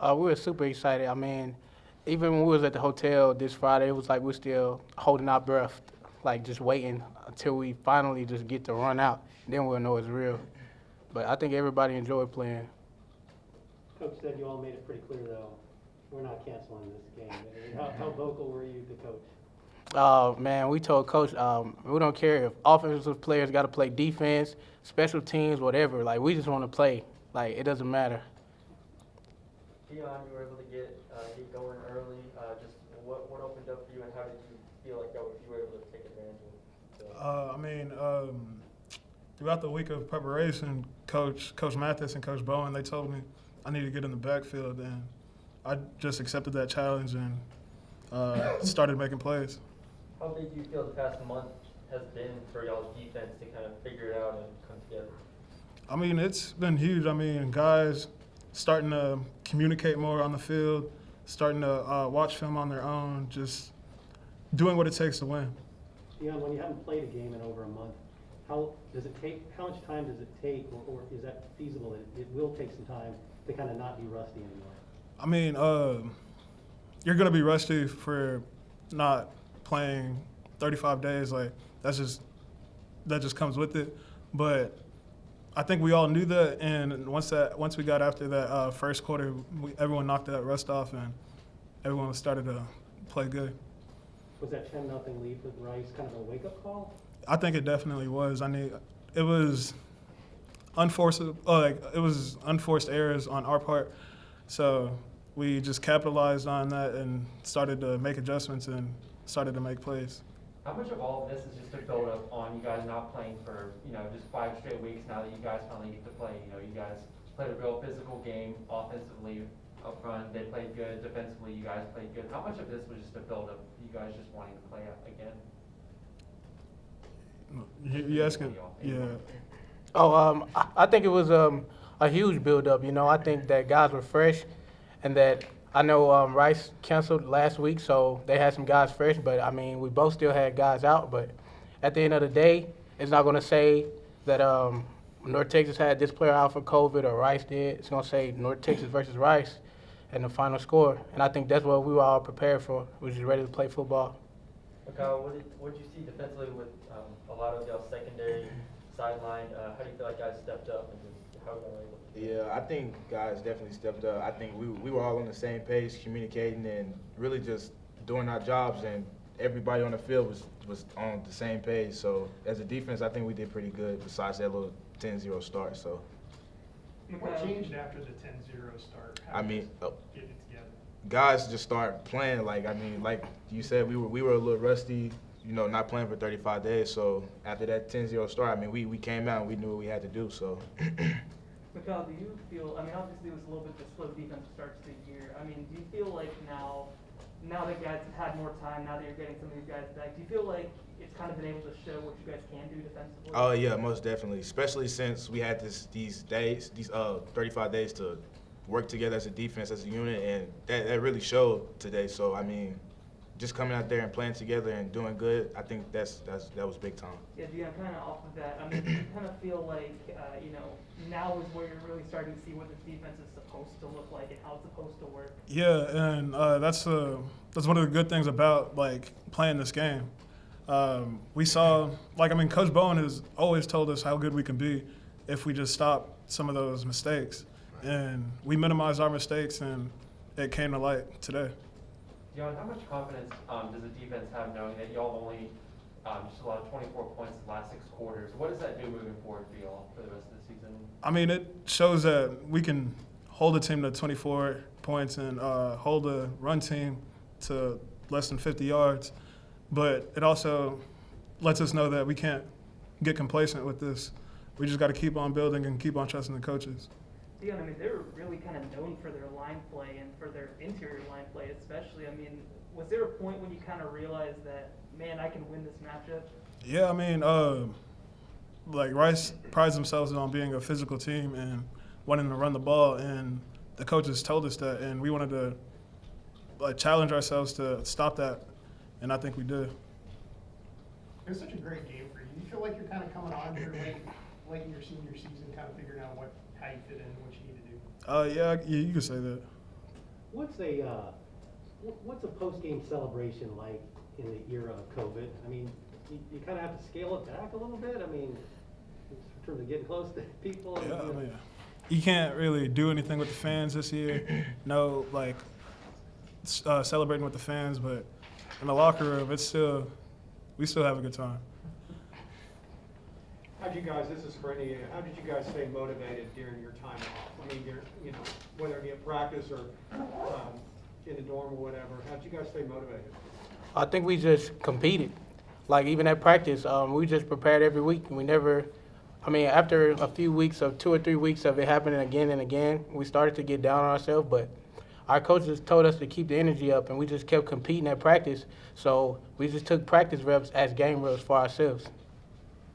We were super excited. I mean, even when we was at the hotel this Friday, it was like we're still holding our breath, like just waiting until we finally just get to run out. Then we'll know it's real. But I think everybody enjoyed playing. Coach said you all made it pretty clear, though, we're not canceling this game. I mean, how vocal were you to coach? Man, we told coach, we don't care if offensive players got to play defense, special teams, whatever. Like we just want to play. Like it doesn't matter. Dion, you were able to get going early. Just what opened up for you, and how did you feel like you were able to take advantage of it? Throughout the week of preparation, Coach Mathis and Coach Bowen, they told me I need to get in the backfield, and I just accepted that challenge and started making plays. How big do you feel the past month has been for y'all's defense to kind of figure it out and come together? I mean, it's been huge. I mean, guys starting to communicate more on the field, starting to watch film on their own, just doing what it takes to win. Dion, when you haven't played a game in over a month, how much time does it take, or is that feasible that it will take some time to kind of not be rusty anymore? I mean, you're going to be rusty for not playing 35 days. Like, that just comes with it. But I think we all knew that, and once we got after that first quarter, everyone knocked that rust off, and everyone started to play good. Was that 10-0 lead with Rice kind of a wake-up call? I think it definitely was. I mean, it was unforced. It was unforced errors on our part, so we just capitalized on that and started to make adjustments and started to make plays. How much of all of this is just a build up on you guys not playing for, just 5 straight weeks now that you guys finally get to play? You guys played a real physical game offensively up front. They played good. Defensively, you guys played good. How much of this was just a build up, you guys just wanting to play again? You asking? Yeah. I think it was a huge build-up. I think that guys were fresh, and that I know Rice canceled last week, so they had some guys fresh. But I mean, we both still had guys out. But at the end of the day, it's not going to say that North Texas had this player out for COVID or Rice did. It's going to say North Texas versus Rice, and the final score. And I think that's what we were all prepared for. We were just ready to play football. Kyle, what did you see defensively with a lot of y'all secondary sideline? How do you feel like guys stepped up and just how y'all were able to? Yeah, I think guys definitely stepped up. I think we were all on the same page, communicating and really just doing our jobs, and everybody on the field was on the same page. So as a defense, I think we did pretty good besides that little 10-0 start. So What changed after the 10-0 start? How I did mean, you get it together? guys just start playing. Like you said, we were a little rusty, not playing for 35 days. So after that 10-0 start, I mean, we came out and we knew what we had to do. So. Mikal, do you feel, obviously it was a little bit of a slow defensive start to the year. Do you feel like now that guys have had more time, now that you're getting some of these guys back, do you feel like it's kind of been able to show what you guys can do defensively? Oh yeah, most definitely. Especially since we had these 35 days to work together as a defense, as a unit, and that really showed today. So I mean, just coming out there and playing together and doing good, I think that was big time. Yeah, Dion, kind of off of that, do you kind of feel like, now is where you're really starting to see what this defense is supposed to look like and how it's supposed to work? Yeah, and that's one of the good things about playing this game. We saw, Coach Bowen has always told us how good we can be if we just stop some of those mistakes, and we minimized our mistakes, and it came to light today. Dion, how much confidence does the defense have knowing that y'all only just allowed 24 points in the last 6 quarters? What does that do moving forward for y'all for the rest of the season? I mean, it shows that we can hold a team to 24 points and hold a run team to less than 50 yards. But it also lets us know that we can't get complacent with this. We just got to keep on building and keep on trusting the coaches. Dion, they were really kind of known for their line play and for their interior line play especially. Was there a point when you kind of realized that, man, I can win this matchup? Yeah, Rice prides themselves on being a physical team and wanting to run the ball, and the coaches told us that, and we wanted to challenge ourselves to stop that, and I think we did. It was such a great game for you. Do you feel like you're kind of coming on here late in your senior season, kind of figuring out how you fit in and what you need to do? Yeah, you could say that. What's a post-game celebration like in the era of COVID? I mean, you kind of have to scale it back a little bit. I mean, in terms of getting close to people. And, Yeah, you know, you can't really do anything with the fans this year. No, like celebrating with the fans, but in the locker room, we still have a good time. How'd you guys, this is for any, how did you guys stay motivated during your time off? I mean, you know, whether it be at practice or in the dorm or whatever, how'd you guys stay motivated? I think we just competed. Like even at practice, we just prepared every week. We never, I mean, after a few weeks of 2 or 3 weeks of it happening again and again, we started to get down on ourselves. But our coaches told us to keep the energy up, and we just kept competing at practice. So we just took practice reps as game reps for ourselves.